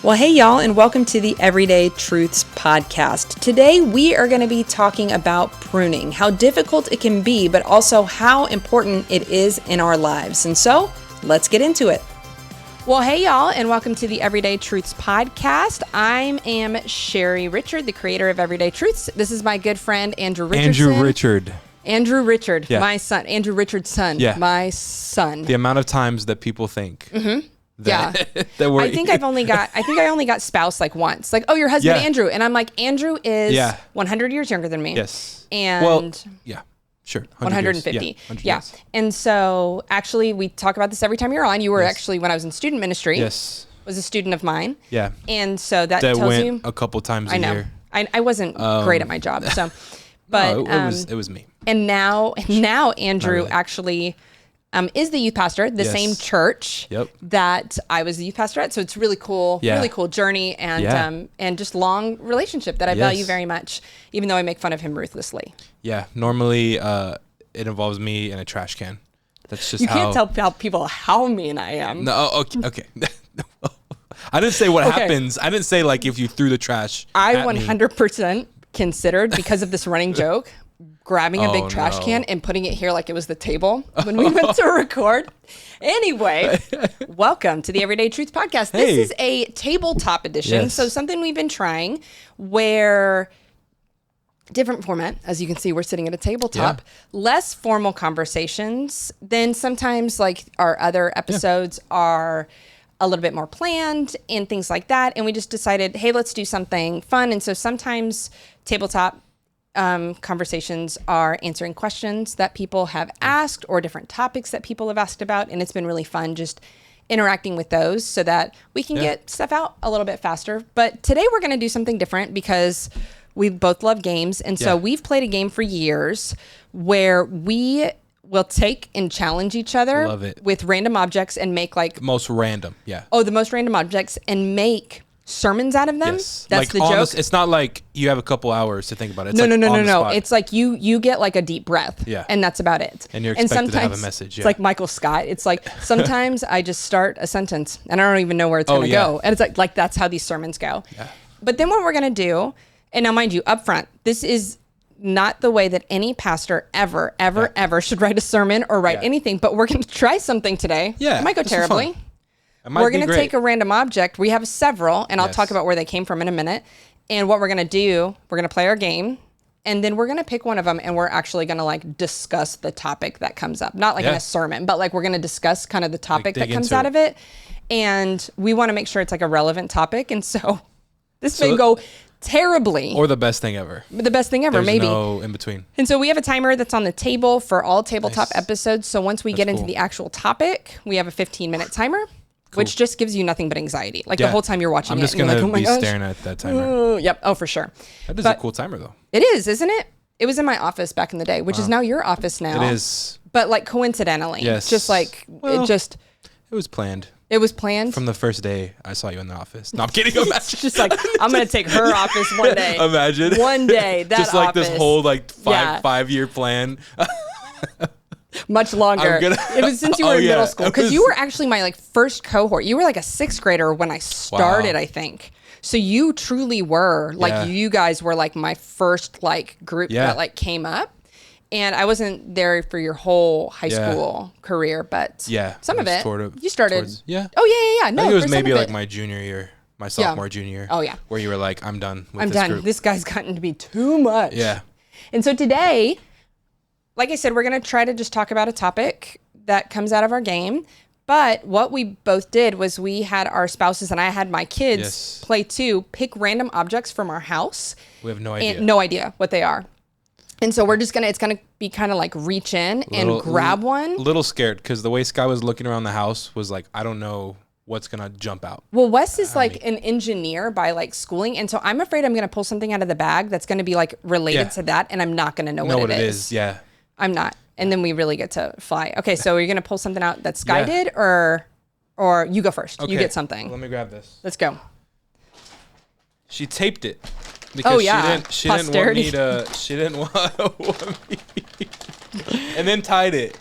Well, hey, y'all, and welcome to the Everyday Truths podcast. Today, we are going to be talking about pruning, how difficult it can be, but also how important it is in our lives. And so, let's get into it. Well, hey, y'all, and welcome to the Everyday Truths podcast. I am Sherry Richard, the creator of Everyday Truths. This is my good friend, Andrew Richardson. Andrew Richard, yeah. My son. Andrew Richard's son, yeah. My son. The amount of times that people think. Mm-hmm. That, yeah. that we're, I think I only got spouse like once. Like, oh, your husband, yeah. Andrew. And I'm like, Andrew is yeah. 100 years younger than me. Yes. And well, yeah, sure. 150. Yeah. 100 yeah. years. And so actually we talk about this every time you're on. You were actually, when I was in student ministry, was a student of mine. Yeah. And so that tells went you a couple times a year. I wasn't great at my job. So, but no, it was me. And now Andrew really. Actually is the youth pastor at the same church that I was the youth pastor at. So it's really cool, really cool journey and just long relationship that I value very much, even though I make fun of him ruthlessly. Yeah. Normally it involves me in a trash can. That's just you can't tell people how mean I am. No. Okay. I didn't say what happens. I didn't say like if you threw the trash. I 100% considered, because of this running joke, grabbing a big trash can and putting it here like it was the table when we went to record. Anyway, welcome to the Everyday Truth podcast. This is a tabletop edition. So something we've been trying where different format. As you can see, we're sitting at a tabletop, less formal conversations than sometimes like our other episodes are a little bit more planned and things like that. And we just decided, hey, let's do something fun. And so sometimes tabletop conversations are answering questions that people have asked or different topics that people have asked about. And it's been really fun just interacting with those so that we can get stuff out a little bit faster. But today we're going to do something different because we both love games. And so we've played a game for years where we will take and challenge each other with random objects and make like most random. Yeah. Oh, the most random objects and make sermons out of them. Yes. That's like the joke. It's not like you have a couple hours to think about it. It's No. It's like you get like a deep breath. Yeah. And that's about it. And you're expected to have a message. It's like Michael Scott. It's like sometimes I just start a sentence and I don't even know where it's going to go. And it's like that's how these sermons go. Yeah. But then what we're going to do, and now mind you, up front, this is not the way that any pastor ever should write a sermon or write anything, but we're going to try something today. Yeah. It might go terribly. We're going to take a random object. We have several, and I'll talk about where they came from in a minute. And what we're going to do, we're going to play our game, and then we're going to pick one of them, and we're actually going to like discuss the topic that comes up. Not like in a sermon, but like we're going to discuss kind of the topic that comes out of it. And we want to make sure it's like a relevant topic. And so this may go terribly. Or the best thing ever. The best thing ever, There's maybe. No in between. And so we have a timer that's on the table for all tabletop episodes. So once we get into the actual topic, we have a 15-minute timer. Cool. Which just gives you nothing but anxiety. Like the whole time you're watching I'm just going to be staring at that timer. Yep. Oh, for sure. That is a cool timer, though. It is, isn't it? It was in my office back in the day, which is now your office now. It is. But like coincidentally. Yes. Just like, it was planned. It was planned? From the first day I saw you in the office. No, I'm kidding. Imagine. Just like, I'm going to take her office one day. Imagine. One day, that just like office. This whole like five-year plan. Much longer. It was since you were in middle school, because you were actually my like first cohort. You were like a 6th grader when I started, I think. So you truly were like, you guys were like my first like group that like came up. And I wasn't there for your whole high school career, but some of it you started. Oh yeah. No, I think it was maybe like my junior year, my sophomore, junior year. Oh yeah. Where you were like, I'm done with this group. This guy's gotten to be too much. Yeah. And so today, like I said, we're going to try to just talk about a topic that comes out of our game. But what we both did was we had our spouses and I had my kids play too, pick random objects from our house. We have no idea. And no idea what they are. And so we're just going to, it's going to be kind of like reach in and grab one. A little scared because the way Sky was looking around the house was like, I don't know what's going to jump out. Well, Wes is like an engineer by like schooling. And so I'm afraid I'm going to pull something out of the bag that's going to be like related to that. And I'm not going to know what it is. Yeah. I'm not. And then we really get to fly. Okay, so you're going to pull something out that Sky did or you go first. Okay. You get something. Let me grab this. Let's go. She taped it. Because she didn't want me to, she didn't want me. And then tied it.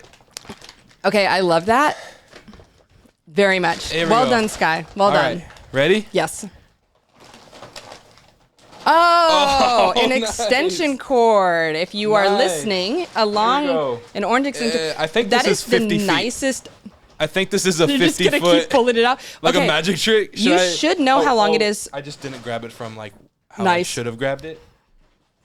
Okay, I love that very much. Well done, Sky. Well done. Right. Ready? Yes. Oh, an extension cord. If you are listening, along an orange extension. I think this is 50 the feet. Nicest. I think this is a 50 You're just gonna foot. keep pulling it out. Like a magic trick. You should know how long it is. I just didn't grab it from like how I should have grabbed it.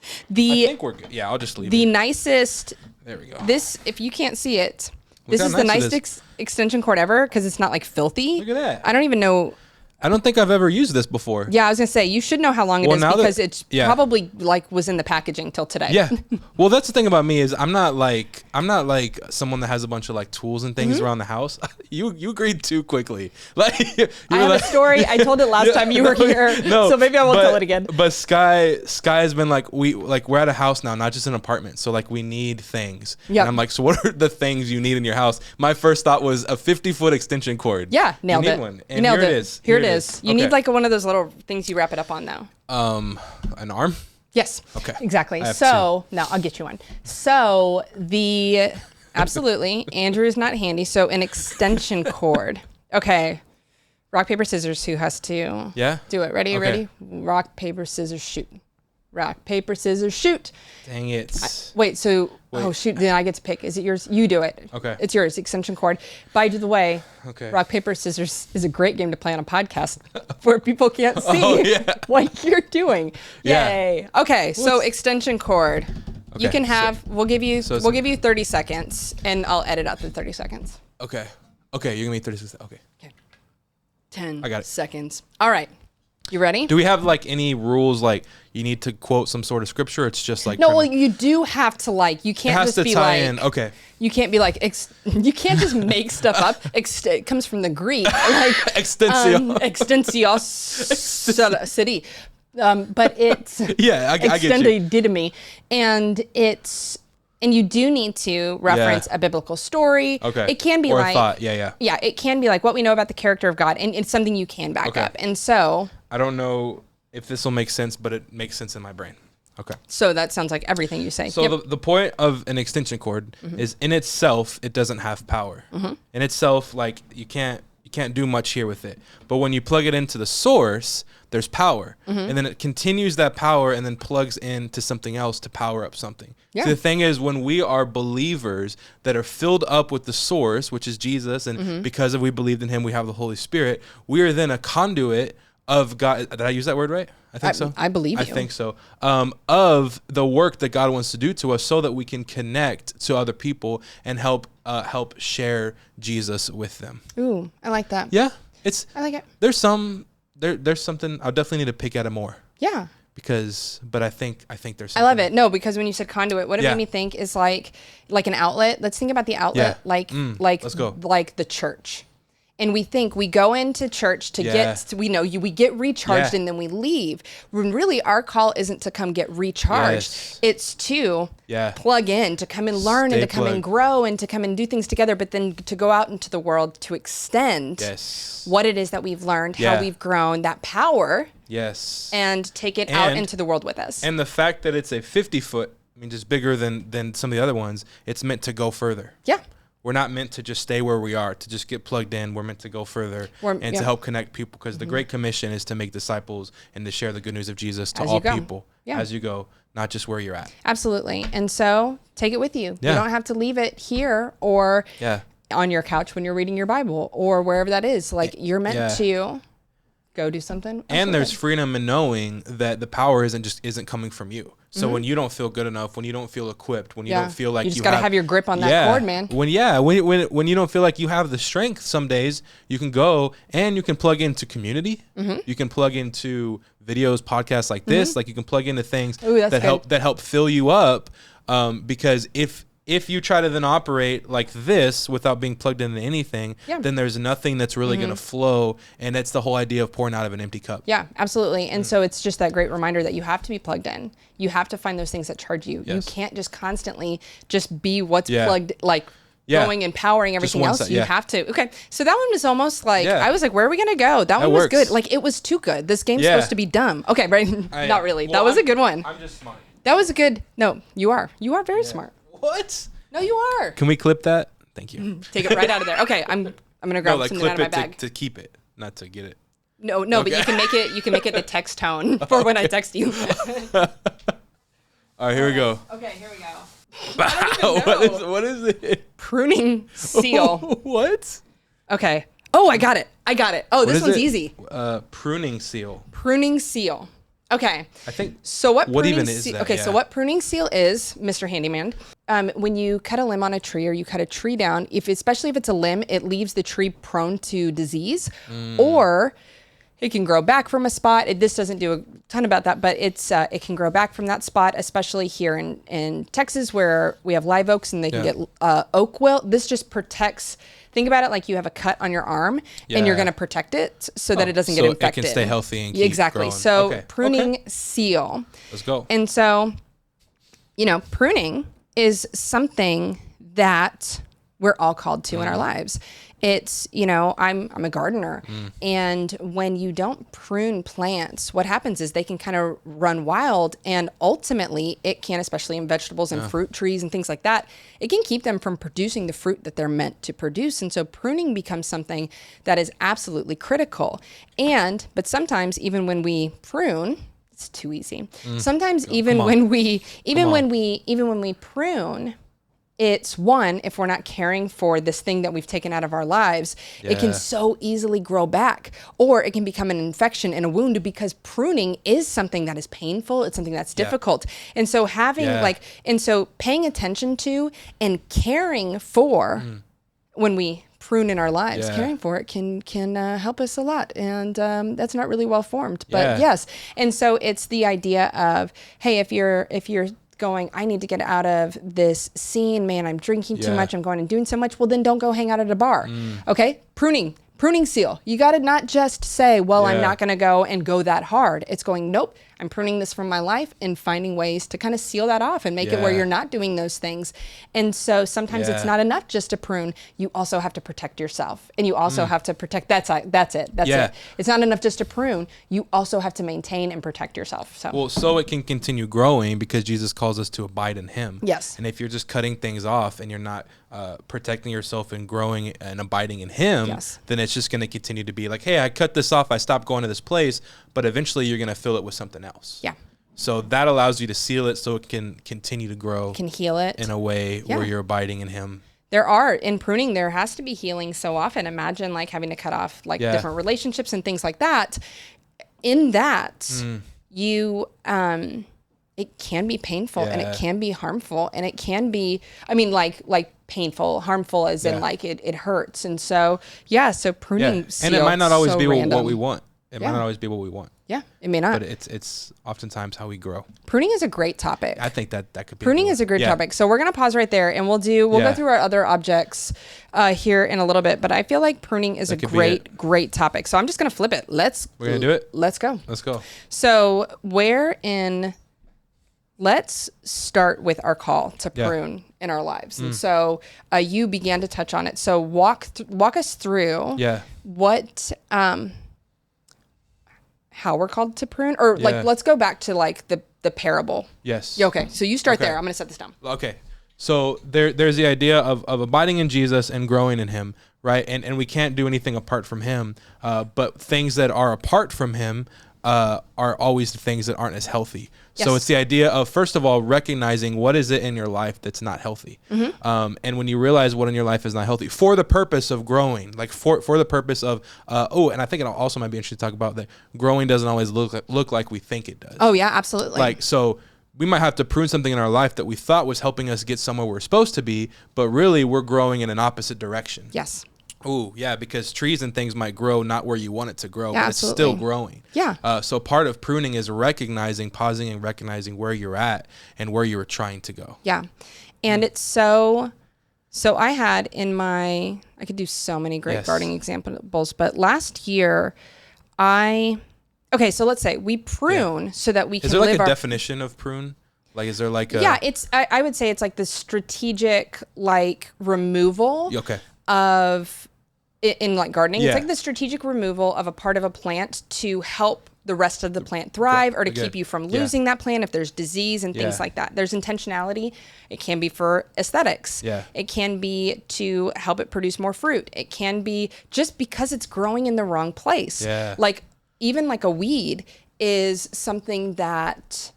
I think we're good. Yeah, I'll just leave it. The nicest. There we go. This, if you can't see it, Look this is the nicest extension cord ever because it's not like filthy. Look at that. I don't even know. I don't think I've ever used this before. Yeah, I was gonna say you should know how long it is because it's probably like was in the packaging till today. Yeah. Well, that's the thing about me is I'm not like someone that has a bunch of like tools and things around the house. You agreed too quickly. Like I have a story. I told it last time you were here, so maybe I won't tell it again. But Sky has been like we're at a house now, not just an apartment. So like we need things. Yeah. And I'm like, so what are the things you need in your house? My first thought was a 50-foot extension cord. Yeah, nailed it. One. And here it is. Here it is. You need like one of those little things you wrap it up on though. An arm? Yes. Okay. Exactly. So now I'll get you one. So absolutely, Andrew is not handy. So an extension cord. Okay. Rock, paper, scissors. Who has to do it? Ready? Okay. Ready? Rock, paper, scissors, shoot. Rock, paper, scissors, shoot. Dang it. Wait, oh shoot, then I get to pick. Is it yours? You do it. Okay. It's yours, extension cord. By the way, okay. Rock, paper, scissors is a great game to play on a podcast where people can't see what you're doing. Yay. Yeah. Okay, so extension cord. Okay. You can have, we'll give you 30 seconds and I'll edit out the 30 seconds. Okay. Okay, you're gonna be 30 seconds. Okay. 10 I got it. seconds. All right. You ready? Do we have like any rules like you need to quote some sort of scripture? It's just like no. Well, you do have to like you can't just be like in. Okay. You can't be like you can't just make stuff up. It comes from the Greek like extensio city, but it's I get you. Extendididimi, and it's. And you do need to reference a biblical story. Okay. It can be or like a thought. Yeah. Yeah, it can be like what we know about the character of God, and it's something you can back up. And so I don't know if this will make sense, but it makes sense in my brain. Okay. So that sounds like everything you say. So the point of an extension cord is in itself it doesn't have power. In itself, like you can't do much here with it. But when you plug it into the source, there's power. And then it continues that power and then plugs into something else to power up something. Yeah. So the thing is, when we are believers that are filled up with the source, which is Jesus, and because of we believed in him, we have the Holy Spirit, we are then a conduit of God. Did I use that word right? I think so. I believe you. I think so. Of the work that God wants to do to us so that we can connect to other people and help share Jesus with them. Ooh, I like that. Yeah. I like it. There's something I'll definitely need to pick at it more. Yeah. But I think there's something. I love it. No, because when you said conduit, what it made me think is like an outlet. Let's think about the outlet let's go. Like the church. And we think we go into church to we get recharged and then we leave. When really our call isn't to come get recharged. Yes. It's to plug in, to come and learn and to come and grow and to come and do things together, but then to go out into the world to extend what it is that we've learned, how we've grown, that power. Yes. And take it out into the world with us. And the fact that it's a 50-foot, I mean, just bigger than some of the other ones, it's meant to go further. Yeah. We're not meant to just stay where we are, to just get plugged in. We're meant to go further and to help connect people because the Great Commission is to make disciples and to share the good news of Jesus to all people as you go, not just where you're at. Absolutely. And so take it with you. Yeah. You don't have to leave it here or on your couch when you're reading your Bible or wherever that is. Like you're meant to go do something. And there's freedom in knowing that the power isn't coming from you. So when you don't feel good enough, when you don't feel equipped, when you don't feel like you just got to have your grip on that cord, man. When you don't feel like you have the strength, some days you can go and you can plug into community. You can plug into videos, podcasts like this. Like you can plug into things that help fill you up. Because if you try to then operate like this without being plugged into anything, then there's nothing that's really going to flow. And that's the whole idea of pouring out of an empty cup. Yeah, absolutely. And so it's just that great reminder that you have to be plugged in. You have to find those things that charge you. Yes. You can't just constantly just be what's plugged, going and powering everything else. You have to. Okay. So that one was almost like, I was like, where are we going to go? That one was good. Like it was too good. This game's supposed to be dumb. Okay, right? Not really. Well, that was a good one. I'm just smart. That was a good, no, you are. You are very smart. What? No, you are. Can we clip that? Thank you. Take it right out of there. Okay, I'm gonna grab something out of my bag. To keep it, not to get it. No, okay. But you can make it the text tone for when I text you. All right, here we go. Okay, here we go. What is it? Pruning seal. What? Okay. Oh, I got it. Oh, this one's easy. Pruning seal. Pruning seal. Okay. I think. So what even is that? Okay, so what pruning seal is, Mr. Handyman? When you cut a limb on a tree or you cut a tree down, especially if it's a limb, it leaves the tree prone to disease, or it can grow back from a spot. This doesn't do a ton about that, but it can grow back from that spot, especially here in Texas where we have live oaks and they can get oak wilt. This just protects. Think about it like you have a cut on your arm and you're going to protect it so that it doesn't get infected. It can stay healthy and keep growing. So pruning seal. Let's go. And so, pruning is something that we're all called to in our lives. It's, I'm a gardener, and when you don't prune plants, what happens is they can kind of run wild, and ultimately it can, especially in vegetables and fruit trees and things like that, it can keep them from producing the fruit that they're meant to produce. And so pruning becomes something that is absolutely critical. But sometimes even when we prune, it's too easy. Sometimes even when we prune, it's one, if we're not caring for this thing that we've taken out of our lives, it can so easily grow back, or it can become an infection and a wound, because pruning is something that is painful. It's something that's difficult. And so paying attention to and caring for when we prune in our lives, caring for it can help us a lot. And that's not really well formed, but yes. And so it's the idea of, hey, if you're going, I need to get out of this scene, man, I'm drinking too much, I'm going and doing so much, well, then don't go hang out at a bar. Okay, pruning seal. You got to not just say, well, I'm not going to go that hard. It's going, nope, I'm pruning this from my life and finding ways to kind of seal that off and make it where you're not doing those things. And so sometimes it's not enough just to prune. You also have to protect yourself, and you also have to protect. That's it. It's not enough just to prune. You also have to maintain and protect yourself. So it can continue growing, because Jesus calls us to abide in Him. Yes. And if you're just cutting things off and you're not protecting yourself and growing and abiding in Him, then it's just going to continue to be like, hey, I cut this off, I stopped going to this place, but eventually you're going to fill it with something else. Yeah. So that allows you to seal it so it can continue to grow. Can heal it. In a way where you're abiding in Him. In pruning, there has to be healing so often. Imagine like having to cut off like different relationships and things like that. In that, you, it can be painful and it can be harmful, and it can be, like painful, harmful as in like it hurts. And so, so pruning. And it might not always be what we want. It might not always be what we want. Yeah, it may not. But it's oftentimes how we grow. Pruning is a great topic. I think that could be. Pruning is a great topic. So we're going to pause right there, and we'll go through our other objects here in a little bit. But I feel like pruning is a great topic. So I'm just going to flip it. We're going to do it? Let's go. Let's go. So let's start with our call to prune in our lives. And so you began to touch on it. So walk us through what... how we're called to prune, or let's go back to like the parable. Yes. Okay. So you start there. I'm going to set this down. Okay. So there's the idea of abiding in Jesus and growing in Him, right? And we can't do anything apart from Him. But things that are apart from Him are always the things that aren't as healthy. Yes. So it's the idea of, first of all, recognizing what is it in your life that's not healthy. And when you realize what in your life is not healthy, for the purpose of growing, like for the purpose of, and I think it also might be interesting to talk about that growing doesn't always look like we think it does. Oh yeah, absolutely. Like, so we might have to prune something in our life that we thought was helping us get somewhere we're supposed to be, but really we're growing in an opposite direction. Yes. Oh, yeah, because trees and things might grow not where you want it to grow, but it's still growing. Yeah. So part of pruning is pausing and recognizing where you're at and where you're trying to go. Yeah. And it's so I had I could do so many great gardening examples, but last year so let's say we prune so that we can live. Is there like a definition of prune? Like, is there like a... Yeah, I would say it's like the strategic like removal of in like gardening, Yeah. it's like the strategic removal of a part of a plant to help the rest of the plant thrive or to keep you from losing that plant if there's disease and things like that. There's intentionality. It can be for aesthetics. Yeah. It can be to help it produce more fruit. It can be just because it's growing in the wrong place. Yeah. Like even like a weed is something that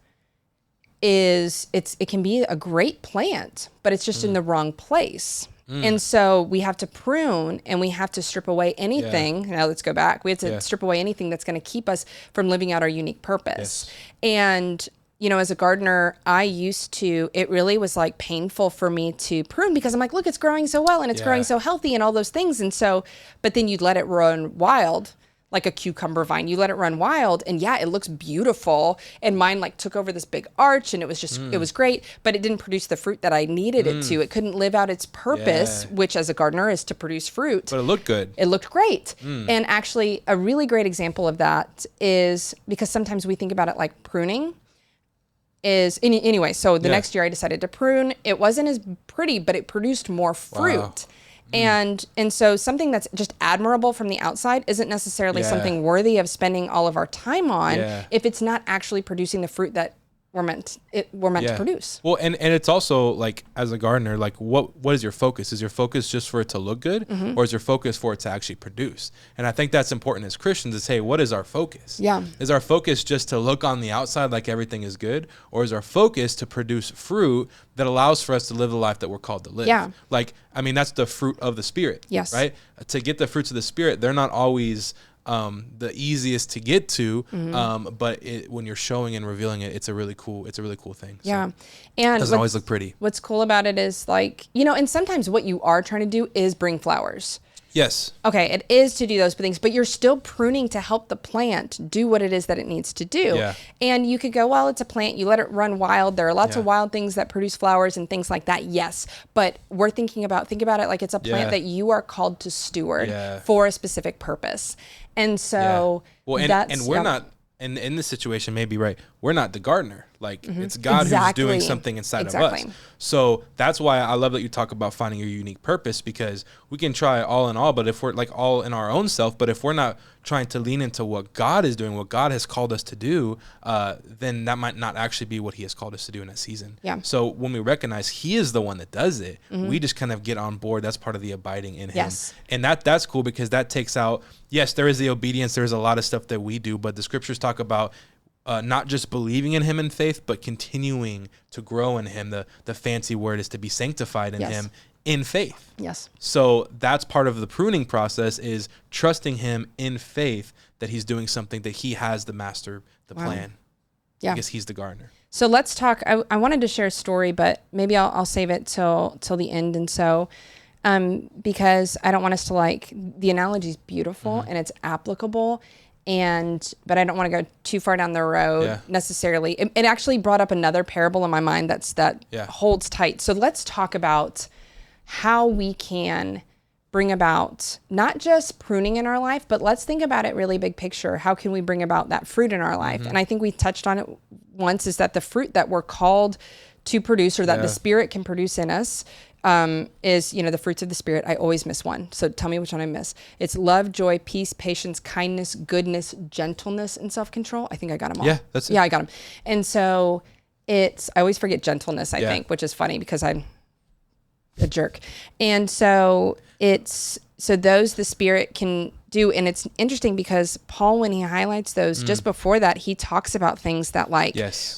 it can be a great plant, but it's just in the wrong place. And so we have to prune and we have to strip away anything. Now let's go back. We have to strip away anything that's going to keep us from living out our unique purpose. Yes. And, you know, as a gardener, it really was like painful for me to prune because I'm like, look, it's growing so well and it's growing so healthy and all those things. And so, but then you'd let it run wild. Like a cucumber vine, you let it run wild and it looks beautiful. And mine like took over this big arch and it was just, it was great, but it didn't produce the fruit that I needed it to. It couldn't live out its purpose, which as a gardener is to produce fruit. But it looked good. It looked great. And actually a really great example of that is because sometimes we think about it like pruning anyway. So the next year I decided to prune. It wasn't as pretty, but it produced more fruit. Wow. And so something that's just admirable from the outside isn't necessarily something worthy of spending all of our time on if it's not actually producing the fruit that we're meant to produce. Well, and it's also like as a gardener, like what is your focus? Is your focus just for it to look good, or is your focus for it to actually produce? And I think that's important as Christians to say, what is our focus? Yeah. Is our focus just to look on the outside like everything is good, or is our focus to produce fruit that allows for us to live the life that we're called to live? Yeah. Like, I mean, that's the fruit of the Spirit. Yes. Right? To get the fruits of the Spirit, they're not always the easiest to get to, but when you're showing and revealing it, it's a really cool thing. Yeah. So And it doesn't always look pretty. What's cool about it is like, you know, and sometimes what you are trying to do is bring flowers. Yes. Okay, it is to do those things, but you're still pruning to help the plant do what it is that it needs to do. Yeah. And you could go, well, it's a plant, you let it run wild. There are lots of wild things that produce flowers and things like that. Yes. But we're think about it like it's a plant that you are called to steward for a specific purpose. And so well, and we're not, and in this situation, maybe we're not the gardener. Like it's God who's doing something inside of us. So that's why I love that you talk about finding your unique purpose, because we can try all in all, but if we're like all in our own self, but if we're not trying to lean into what God is doing, what God has called us to do, then that might not actually be what he has called us to do in that season. Yeah. So when we recognize he is the one that does it, we just kind of get on board. That's part of the abiding in him. Yes. And that's cool because that takes out, yes, there is the obedience. There's a lot of stuff that we do, but the scriptures talk about not just believing in him in faith, but continuing to grow in him. The fancy word is to be sanctified in him in faith. Yes. So that's part of the pruning process, is trusting him in faith that he's doing something, that he has the master, the plan. Yeah. Because he's the gardener. So let's talk. I wanted to share a story, but maybe I'll save it till the end. And so, because I don't want us to the analogy is beautiful and it's applicable. But I don't want to go too far down the road necessarily. It actually brought up another parable in my mind that holds tight. So let's talk about how we can bring about not just pruning in our life, but let's think about it really big picture. How can we bring about that fruit in our life? And I think we touched on it once, is that the fruit that we're called to produce, or that the Spirit can produce in us, is, the fruits of the Spirit. I always miss one. So tell me which one I miss. It's love, joy, peace, patience, kindness, goodness, gentleness, and self-control. I think I got them all. Yeah, that's it. Yeah, I got them. And so I always forget gentleness, I think, which is funny because I'm a jerk. And so those the Spirit can do. And it's interesting because Paul, when he highlights those, just before that, he talks about things that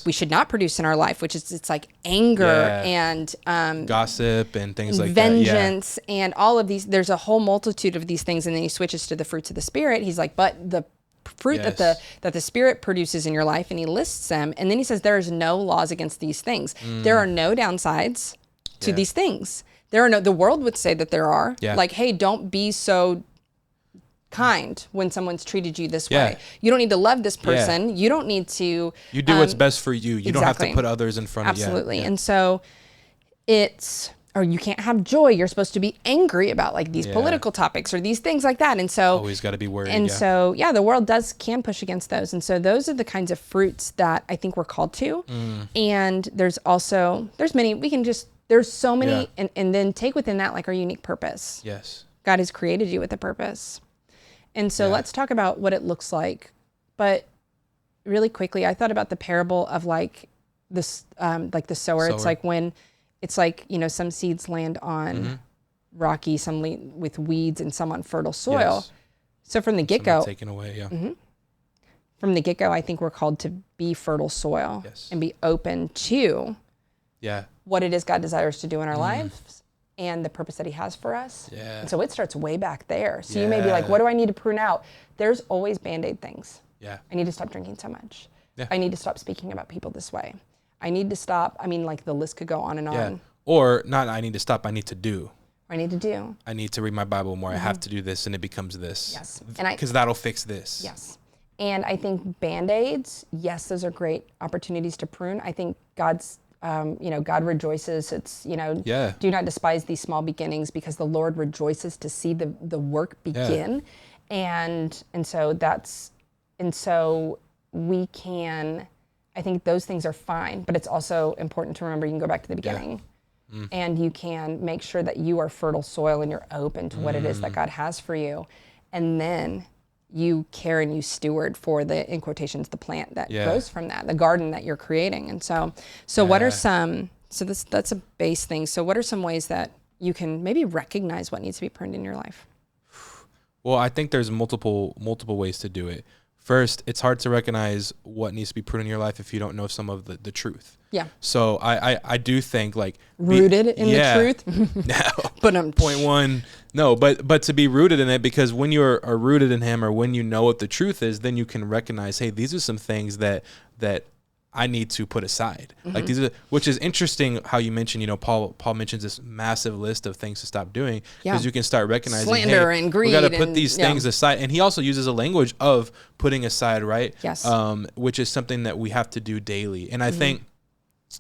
we should not produce in our life, which is, it's like anger and gossip and things like vengeance and all of these. There's a whole multitude of these things. And then he switches to the fruits of the Spirit. He's like, but the fruit that the Spirit produces in your life, and he lists them. And then he says, there is no laws against these things. There are no downsides to these things. The world would say that there are. Like, hey, don't be so kind when someone's treated you this way. You don't need to love this person. You don't need to. You do what's best for you. You don't have to put others in front of you. Absolutely. And so or you can't have joy. You're supposed to be angry about these political topics or these things like that. And so always got to be worried. And so, the world can push against those. And so those are the kinds of fruits that I think we're called to. And there's many, there's so many, and then take within that our unique purpose. Yes. God has created you with a purpose. And so let's talk about what it looks like. But really quickly, I thought about the parable of like this, like the sower. It's like when it's like, you know, some seeds land on rocky, some with weeds, and some on fertile soil. Yes. So from the get-go, taken away, from the get-go, I think we're called to be fertile soil and be open to what it is God desires to do in our lives and the purpose that he has for us. And so it starts way back there. So you may be like, what do I need to prune out? There's always Band-Aid things. I need to stop drinking so much. I need to stop speaking about people this way. I need to stop. I mean, like the list could go on and on. Or not I need to stop, I need to do. I need to do. I need to read my Bible more. I have to do this, and it becomes this. Yes. Because that'll fix this. Yes. And I think Band-Aids, yes, those are great opportunities to prune. I think God's, God rejoices. It's, do not despise these small beginnings, because the Lord rejoices to see the work begin. And so we can, I think those things are fine, but it's also important to remember you can go back to the beginning. And you can make sure that you are fertile soil and you're open to what it is that God has for you. And then you care and you steward for the, in quotations, the plant that grows from that, the garden that you're creating. And so what are some, that's a base thing. So what are some ways that you can maybe recognize what needs to be pruned in your life? Well, I think there's multiple ways to do it. First, it's hard to recognize what needs to be pruned in your life if you don't know some of the truth. So I do think like rooted in the truth. But point one, no, but to be rooted in it, because when you are rooted in him, or when you know what the truth is, then you can recognize, hey, these are some things that I need to put aside. Like these are, which is interesting how you mentioned, Paul mentions this massive list of things to stop doing, because you can start recognizing slander and greed. We got to put these things aside. And he also uses a language of putting aside, right? Yes. Which is something that we have to do daily. And I think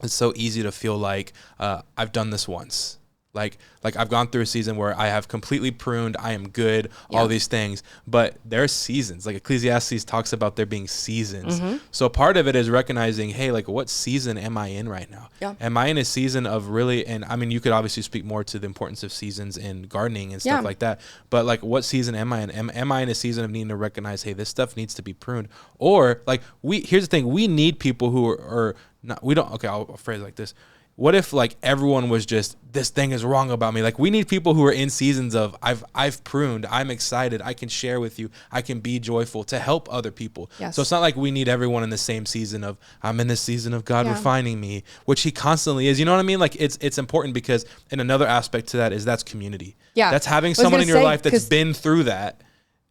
it's so easy to feel like I've done this once. Like I've gone through a season where I have completely pruned, I am good, all these things, but there are seasons. Like Ecclesiastes talks about there being seasons. So part of it is recognizing, hey, like what season am I in right now? Am I in a season of really, and I mean, you could obviously speak more to the importance of seasons in gardening and stuff like that, but like what season am I in? Am I in a season of needing to recognize, hey, this stuff needs to be pruned? Or like here's the thing, we need people who are not, we don't, okay, I'll phrase it like this. What if like everyone was just, this thing is wrong about me? Like we need people who are in seasons of I've pruned, I'm excited, I can share with you, I can be joyful to help other people. So it's not like we need everyone in the same season of I'm in this season of God refining me, which he constantly is. You know what I mean? Like it's important, because in another aspect to that is that's community. That's having someone in your life that's been through that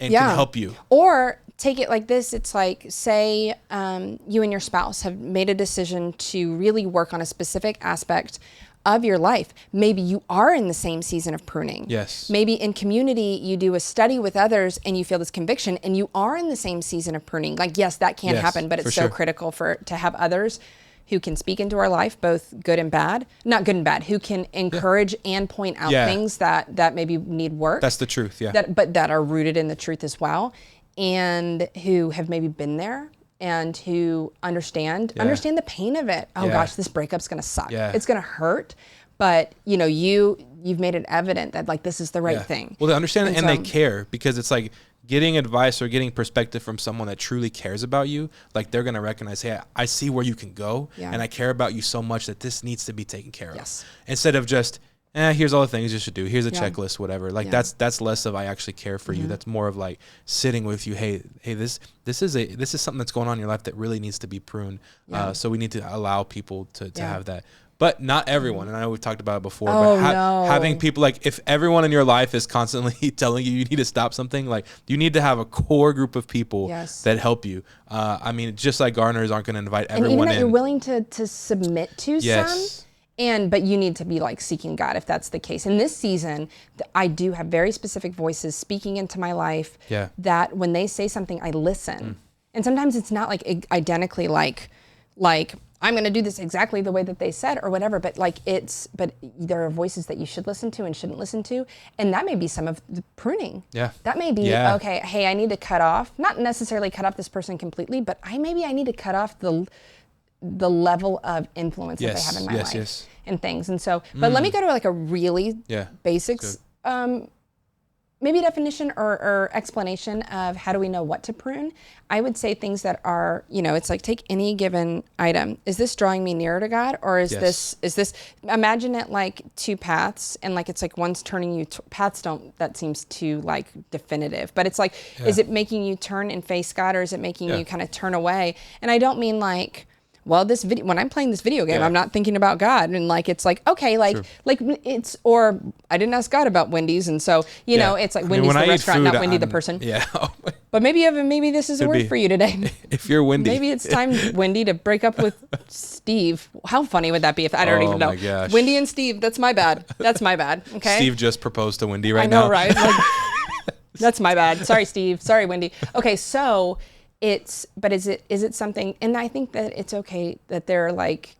and can help you. Or take it like this. It's like, say you and your spouse have made a decision to really work on a specific aspect of your life. Maybe you are in the same season of pruning. Maybe in community, you do a study with others and you feel this conviction and you are in the same season of pruning. Like, yes, that can happen, but it's so critical to have others who can speak into our life, both good and bad, not good and bad, who can encourage and point out things that maybe need work. That's the truth. But that are rooted in the truth as well. And who have maybe been there and who understand the pain of it. Oh gosh, this breakup's gonna suck. It's gonna hurt, but you've made it evident that like this is the right thing. Well, they understand and they care, because it's like getting advice or getting perspective from someone that truly cares about you. Like they're gonna recognize, hey, I see where you can go, and I care about you so much that this needs to be taken care of. Instead of just, here's all the things you should do. Here's a checklist, whatever. Like that's less of I actually care for you. That's more of like sitting with you. Hey, this is something that's going on in your life that really needs to be pruned. So we need to allow people to have that. But not everyone. And I know we've talked about it before. But having people, like if everyone in your life is constantly telling you need to stop something, like you need to have a core group of people that help you. I mean, just like gardeners aren't going to invite everyone in. And even that you're willing to submit to some. But you need to be like seeking God if that's the case. In this season, I do have very specific voices speaking into my life that when they say something, I listen. And sometimes it's not like identically like I'm going to do this exactly the way that they said or whatever, but but there are voices that you should listen to and shouldn't listen to. And that may be some of the pruning. That may be, okay, hey, I need to cut off, not necessarily cut off this person completely, but I need to cut off the level of influence that they have in my life and things. And so, but let me go to like a really basics maybe definition or explanation of how do we know what to prune, I would say things that are, it's like take any given item. Is this drawing me nearer to God, or is this, imagine it like two paths, and like it's like one's turning you, paths don't, that seems too like definitive, but it's like, is it making you turn and face God, or is it making you kind of turn away? And I don't mean like, well, this video, when I'm playing this video game, I'm not thinking about God, and like it's like, okay, like it's, or I didn't ask God about Wendy's, and so know it's like Wendy's the restaurant, not Wendy the person. Yeah. But maybe this is a word for you today. If you're Wendy, maybe it's time, Wendy, to break up with Steve. How funny would that be if I don't even know? Gosh. Wendy and Steve. That's my bad. Okay. Steve just proposed to Wendy right now. I know, right? Like, that's my bad. Sorry, Steve. Sorry, Wendy. Okay, so. But is it something, and I think that it's okay that they're like,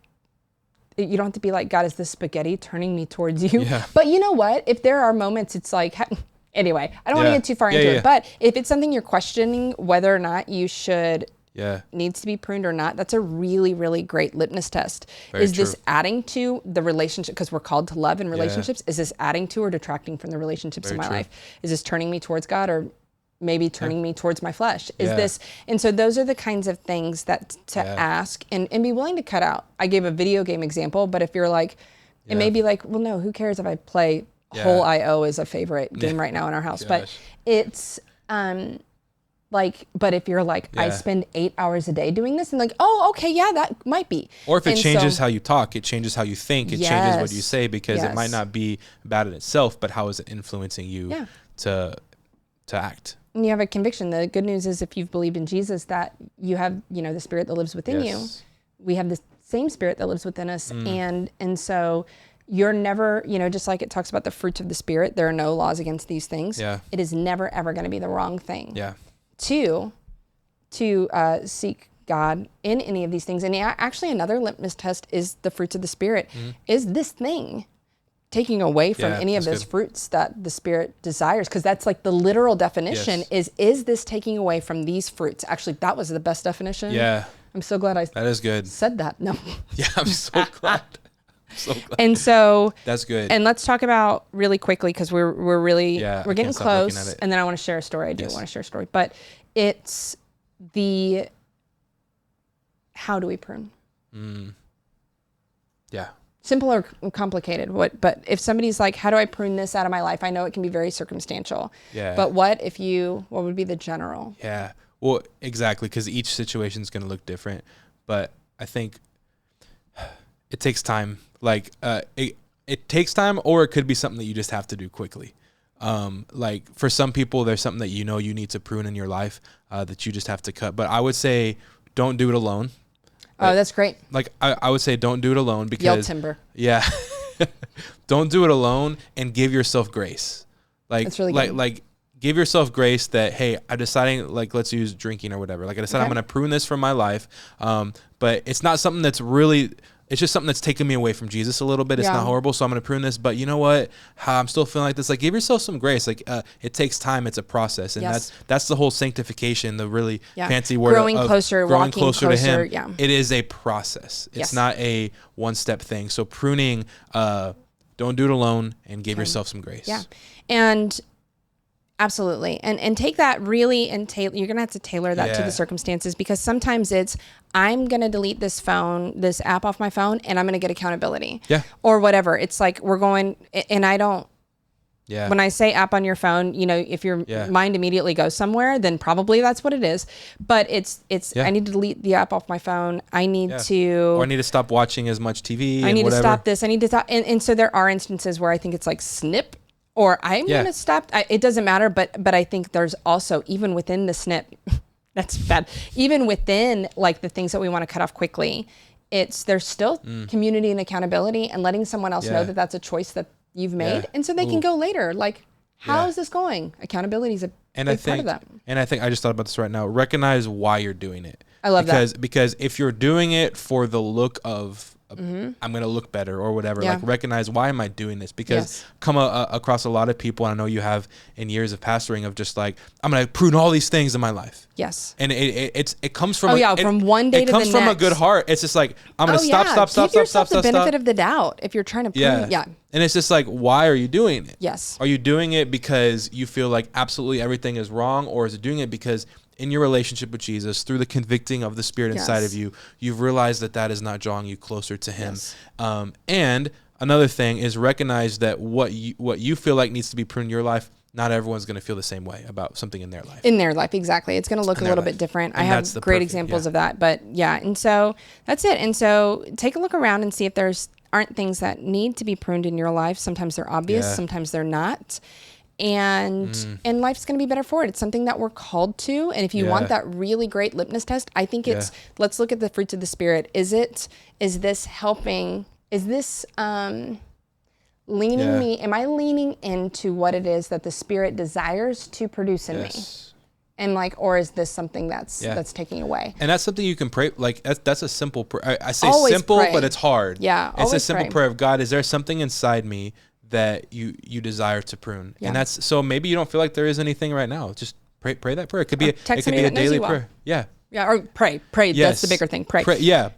you don't have to be like, God, is this spaghetti turning me towards you? Yeah. But you know what? If there are moments, it's like, anyway, I don't want to get too far into it, but if it's something you're questioning whether or not you should, needs to be pruned or not, that's a really, really great litmus test. Very true. This adding to the relationship, because we're called to love in relationships, is this adding to or detracting from the relationships in my life? Is this turning me towards God, or maybe turning me towards my flesh? Is this, and so those are the kinds of things that to ask and be willing to cut out. I gave a video game example, but if you're like, it may be like, well, no, who cares if I play Whole IO is a favorite game right now in our house. But it's like, but if you're like, I spend 8 hours a day doing this, and like, oh, okay, that might be. Or if it changes how you talk, it changes how you think, it changes what you say, because it might not be bad in itself, but how is it influencing you to act? And you have a conviction. The good news is, if you've believed in Jesus, that you have, the Spirit that lives within you. We have the same Spirit that lives within us. And so you're never, just like it talks about the fruits of the Spirit, there are no laws against these things. It is never, ever going to be the wrong thing to seek God in any of these things. And actually another litmus test is the fruits of the Spirit. Is this thing taking away from any of those fruits that the Spirit desires? Because that's like the literal definition is this taking away from these fruits? Actually, that was the best definition. I'm so glad that is good. Said that. No. I'm so glad. And so that's good. And let's talk about really quickly, because we're really we're getting close, and then I want to share a story. I do want to share a story, but it's the how do we prune? Simple or complicated? But if somebody's like, how do I prune this out of my life? I know it can be very circumstantial. But what would be the general? Well, exactly, because each situation is going to look different. But I think it takes time. Like it takes time, or it could be something that you just have to do quickly. Like for some people, there's something that you need to prune in your life that you just have to cut. But I would say don't do it alone. Oh, that's great. Like I would say don't do it alone, because yell timber. Don't do it alone, and give yourself grace. Like that's really good. Like give yourself grace that, hey, I'm deciding, like, let's use drinking or whatever. Like I decided I'm going to prune this from my life. But it's not something that's really, it's just something that's taken me away from Jesus a little bit. It's not horrible. So I'm going to prune this, but you know what? I'm still feeling like this. Like give yourself some grace. Like it takes time. It's a process. And that's the whole sanctification, the really fancy word growing closer, growing walking closer to Him. Yeah. It is a process. It's not a one-step thing. So pruning, don't do it alone, and give yourself some grace. Yeah. And absolutely. And take that really, and you're going to have to tailor that to the circumstances, because sometimes it's, I'm going to delete this app off my phone, and I'm going to get accountability. Or whatever. It's like we're going, and I don't, when I say app on your phone, if your mind immediately goes somewhere, then probably that's what it is. But it's I need to delete the app off my phone. I need to, or I need to stop watching as much TV. I need to stop this. I need to stop. And so there are instances where I think it's like snip, or I'm going to stop. It doesn't matter. But I think there's also, even within the snip, that's bad. Even within like the things that we want to cut off quickly, there's still community and accountability, and letting someone else know that that's a choice that you've made. And so they can go later. Like, how is this going? Accountability is a big part of that. And I think I just thought about this right now. Recognize why you're doing it. I love that. Because if you're doing it for the look of, I'm going to look better or whatever, like recognize, why am I doing this? Because come across a lot of people, and I know you have in years of pastoring, of just like, I'm going to prune all these things in my life. Yes. And it comes from from one day to the next. It comes from a good heart. It's just like, I'm going to stop. Give yourself the benefit of the doubt if you're trying to prune. Yeah. And it's just like, why are you doing it? Yes. Are you doing it because you feel like absolutely everything is wrong, or is it doing it because in your relationship with Jesus, through the convicting of the Spirit inside of you, you've realized that is not drawing you closer to Him? Yes. And another thing is recognize that what you feel like needs to be pruned in your life, not everyone's going to feel the same way about something in their life. In their life, exactly. It's going to look a little bit different. I have great examples of that. But yeah, and so that's it. And so take a look around and see if aren't things that need to be pruned in your life. Sometimes they're obvious, sometimes they're not. And life's going to be better for it. It's something that we're called to. And if you want that really great litmus test, I think it's, let's look at the fruits of the Spirit. Is this helping? Is this leaning me? Am I leaning into what it is that the Spirit desires to produce in me? And or is this something that's taking away? And that's something you can pray. Like that's a simple prayer. I say always simple, pray. but it's hard. Yeah, it's a simple prayer of, God, is there something inside me that you desire to prune? And that's, so maybe you don't feel like there is anything right now. Just pray that prayer. It could be a daily prayer. Yeah. Yeah, or pray. Yes. That's the bigger thing. Pray.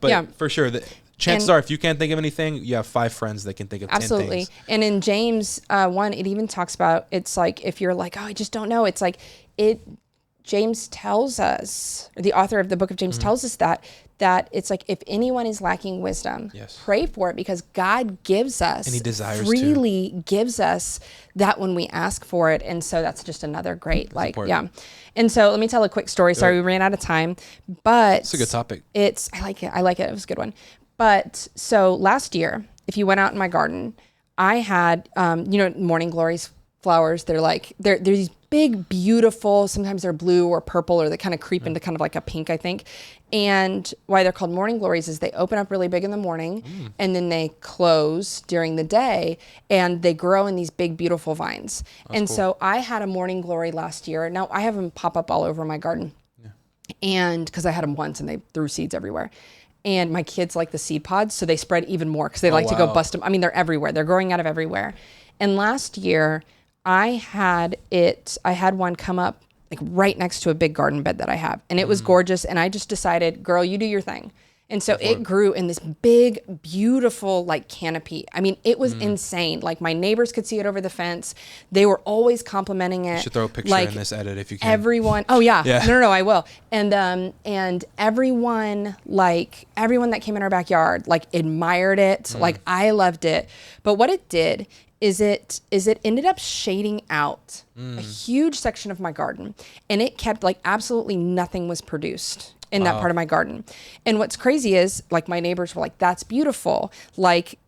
But for sure, chances are, if you can't think of anything, you have 5 friends that can think of 10 things. Absolutely. And in James 1, it even talks about, it's like, if you're like, oh, I just don't know. It's like, James tells us, or the author of the book of James tells us that it's like, if anyone is lacking wisdom, pray for it, because God gives us, and He desires freely gives us that when we ask for it. And so that's just another great, And so let me tell a quick story. Sorry, we ran out of time, but it's a good topic. I like it. It was a good one. But so last year, if you went out in my garden, I had, morning glories flowers. They're these big, beautiful, sometimes they're blue or purple, or they kind of creep into kind of like a pink, I think. And why they're called morning glories is they open up really big in the morning and then they close during the day, and they grow in these big, beautiful vines. That's cool. So I had a morning glory last year. Now I have them pop up all over my garden. And because I had them once and they threw seeds everywhere. And my kids like the seed pods, so they spread even more because they like to go bust them. I mean, they're everywhere. They're growing out of everywhere. And last year, I had one come up like right next to a big garden bed that I have. And it was gorgeous. And I just decided, girl, you do your thing. And so it grew in this big, beautiful, like canopy. I mean, it was insane. Like my neighbors could see it over the fence. They were always complimenting it. You should throw a picture in this edit if you can. Everyone. Oh yeah. No, I will. And everyone that came in our backyard, like admired it. Like I loved it. But what it did is it ended up shading out a huge section of my garden, and it kept like absolutely nothing was produced in that part of my garden. And what's crazy is like my neighbors were like, that's beautiful. Like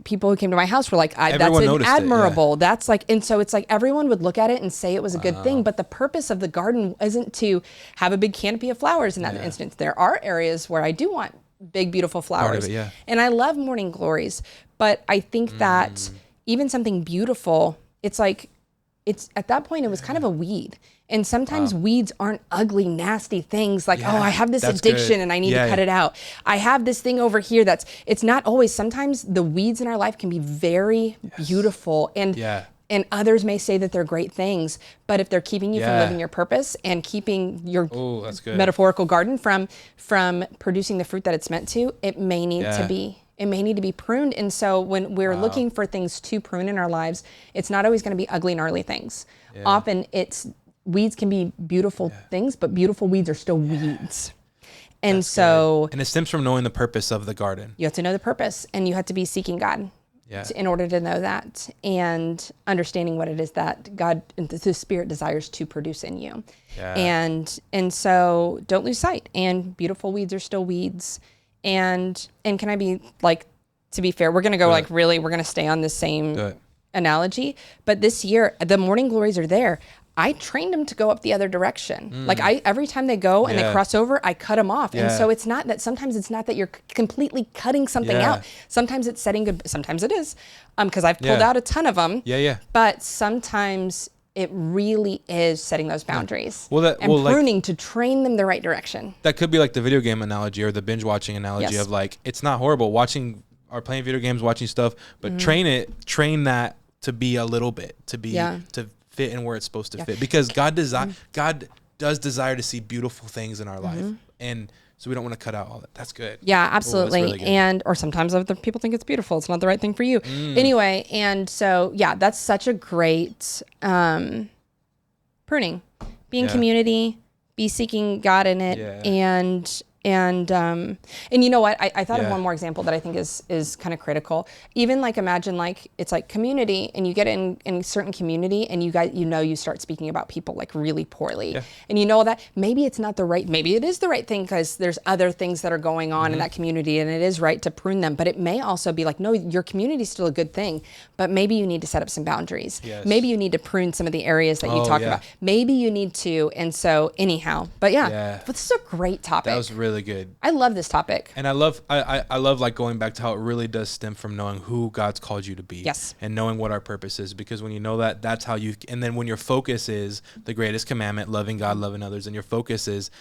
people who came to my house were like, that's admirable. That's like, and so it's like everyone would look at it and say it was a good thing. But the purpose of the garden isn't to have a big canopy of flowers in that instance. There are areas where I do want big, beautiful flowers. And I love morning glories. But I think that even something beautiful, it's at that point, it was kind of a weed. And sometimes weeds aren't ugly, nasty things like, oh, I have this addiction and I need to cut it out. I have this thing over here it's not always. Sometimes the weeds in our life can be very beautiful. And others may say that they're great things, but if they're keeping you from living your purpose and keeping your metaphorical garden from producing the fruit that it's meant to, it may need to be pruned. And so when we're looking for things to prune in our lives, it's not always going to be ugly, gnarly things. Often weeds can be beautiful things, but beautiful weeds are still weeds. And that's so... good. And it stems from knowing the purpose of the garden. You have to know the purpose, and you have to be seeking God in order to know that, and understanding what it is that God, the Spirit desires to produce in you. And so don't lose sight. And beautiful weeds are still weeds. And can I be like, to be fair, we're going to go we're going to stay on the same analogy. But this year, the morning glories are there. I trained them to go up the other direction. Like every time they go and they cross over, I cut them off. And so sometimes it's not that you're completely cutting something out. Sometimes it's setting good, sometimes it is. Cause I've pulled out a ton of them. But sometimes it really is setting those boundaries and pruning to train them the right direction. That could be like the video game analogy or the binge watching analogy of like, it's not horrible watching or playing video games, watching stuff, but train that to be a little bit, to fit in where it's supposed to fit, because God does desire to see beautiful things in our life. And so we don't want to cut out all that. That's good. Yeah, absolutely. Really good. Or sometimes other people think it's beautiful. It's not the right thing for you. Anyway, and so, yeah, that's such a great pruning. Be in community, be seeking God in it. Yeah. And you know what? I thought of one more example that I think is kind of critical. Even like imagine like it's like community, and you get in a certain community, and you start speaking about people like really poorly, and you know that maybe it's not maybe it is the right thing because there's other things that are going on in that community, and it is right to prune them. But it may also be like, no, your community is still a good thing, but maybe you need to set up some boundaries. Yes. Maybe you need to prune some of the areas that you talk about. Maybe you need to, and so anyhow. But but this is a great topic. That was really good. I love this topic. And I love like going back to how it really does stem from knowing who God's called you to be. Yes. And knowing what our purpose is, because when you know that, that's how and then when your focus is the greatest commandment, loving God, loving others, and your focus is,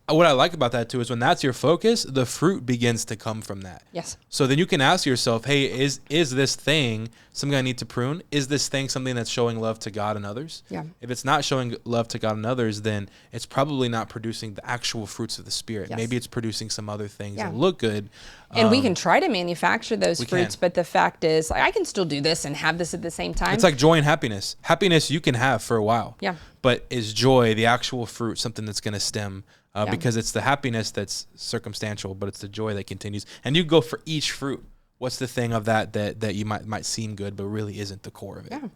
what I like about that too is when that's your focus, the fruit begins to come from that. Yes. So then you can ask yourself, hey, is this thing something I need to prune? Is this thing something that's showing love to God and others? Yeah. If it's not showing love to God and others, then it's probably not producing the actual fruits of the Spirit. Yes. Maybe it's producing some other things that look good. And we can try to manufacture those fruits, but the fact is, like, I can still do this and have this at the same time. It's like joy and happiness. Happiness you can have for a while. Yeah. But is joy, the actual fruit, something that's going to stem? Because it's the happiness that's circumstantial, but it's the joy that continues. And you go for each fruit. What's the thing of that you might seem good, but really isn't the core of it? Yeah.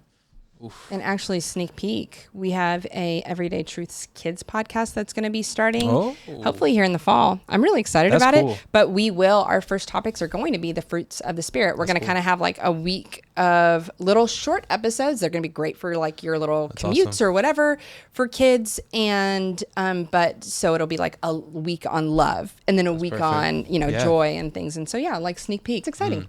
Oof. And actually, sneak peek, we have a Everyday Truths Kids podcast that's going to be starting hopefully here in the fall. I'm really excited about it, but our first topics are going to be the fruits of the Spirit. We're going to kind of have like a week of little short episodes. They're going to be great for like your little commutes or whatever for kids. And, but so it'll be like a week on love and then a week on, joy and things. And so, like sneak peek. It's exciting.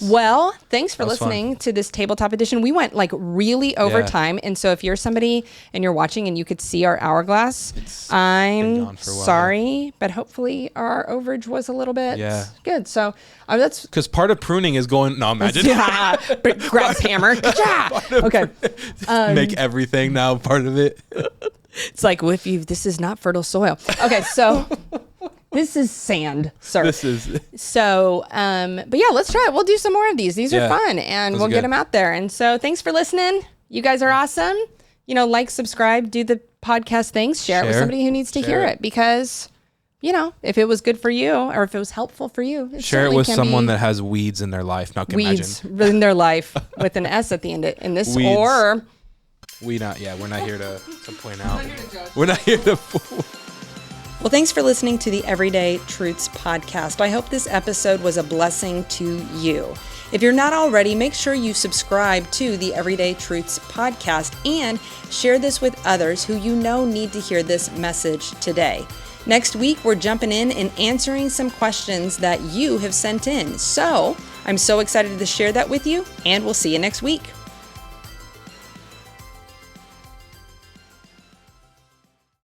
Well, thanks for listening to this tabletop edition. We went like really over time. And so if you're somebody and you're watching and you could see our hourglass, I'm sorry, but hopefully our overage was a little bit good. So that's because part of pruning is going, no, imagine. Grabs hammer. Okay. Make everything now part of it. It's like, this is not fertile soil. Okay. So this is sand, sir. This is. So, but let's try it. We'll do some more of these. These are fun, and we'll get them out there. And so thanks for listening. You guys are awesome. Like, subscribe, do the podcast things, share it with somebody who needs to hear it, because, if it was good for you or if it was helpful for you. Share it with someone that has weeds in their life. Now, weeds in their life with an S at the end in this weeds. Or. We're not here to point out. We're not here to. Well, thanks for listening to the Everyday Truths podcast. I hope this episode was a blessing to you. If you're not already, make sure you subscribe to the Everyday Truths podcast and share this with others who need to hear this message today. Next week, we're jumping in and answering some questions that you have sent in. So I'm so excited to share that with you, and we'll see you next week.